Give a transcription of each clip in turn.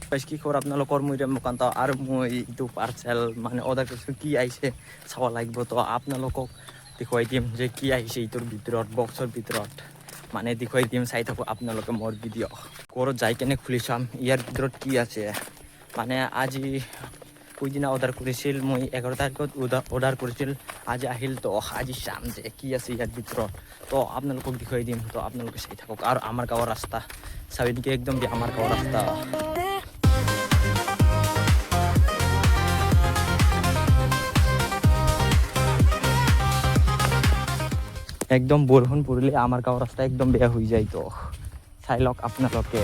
কি খবৰ আপোনালোকৰ? মই ৰেম্বকান্ত আৰু মই এইটো পাৰ্চেল মানে অৰ্ডাৰ কৰিছোঁ। কি আহিছে চাব লাগিব, তো আপোনালোকক দেখুৱাই দিম যে কি আহিছে এইটোৰ ভিতৰত, বক্সৰ ভিতৰত মানে দেখুৱাই দিম। চাই থাকোঁ আপোনালোকে মোৰ ভিডিঅ'। ঘৰত যাই কেনে খুলি চাম ইয়াৰ ভিতৰত কি আছে। মানে আজি কোনদিনা অৰ্ডাৰ কৰিছিল, মই 11 তাৰিখত অৰ্ডাৰ কৰিছিল, আজি আহিল। তো আজি চাম যে কি আছে ইয়াৰ ভিতৰত, তো আপোনালোকক দেখুৱাই দিম। তো আপোনালোকে চাই থাকক। আৰু আমাৰ গাঁৱৰ ৰাস্তা চাবি নেকি, একদম আমাৰ গাঁৱৰ ৰাস্তা। একদম বৰষুণ পৰিলে আমাৰ গাঁৱৰ ৰাস্তা একদম বেয়া হৈ যায়। তো চাই লওক আপোনালোকে।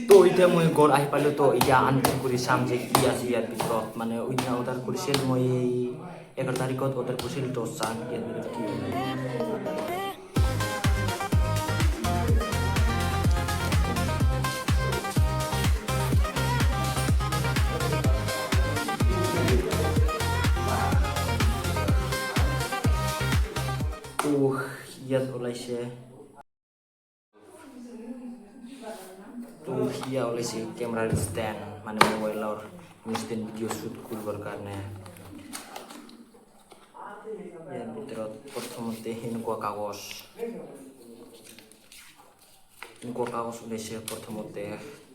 তো এতিয়া মই ঘৰ আহি পালোঁ। তো এতিয়া আনবক্সিং কৰি চাম যে কি আছে ইয়াৰ ভিতৰত। মানে ওইদিনা অৰ্ডাৰ কৰিছিল, মই 11 তাৰিখত অৰ্ডাৰ কৰিছিল। তো চাম ইয়াৰ ভিতৰত কি তো ইয়াত ওলাইছে। তো ইয়া ওলাইছে কেমেৰাৰ ষ্টেণ্ড, মানে মোবাইলৰ ষ্টেণ্ড ভিডিঅ' শ্বুট কৰিবৰ কাৰণে। ইয়াৰ ভিতৰত প্ৰথমতে এনেকুৱা কাগজ ওলাইছে প্ৰথমতে।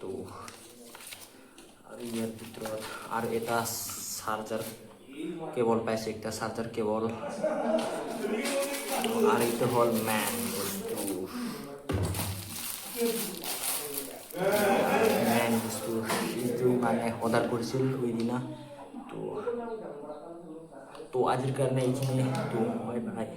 তো আৰু ইয়াৰ ভিতৰত আৰু এটা চাৰ্জাৰ কেবল পাইছে, একটা চাৰ্জাৰ কেবল। আৰ এটা হল ম্যান বস্তু, এইটো মানে অৰ্ডাৰ কৰেছিল ওই দিনা। তো আজিৰ কাৰণে এইখানে তো বাই বাই।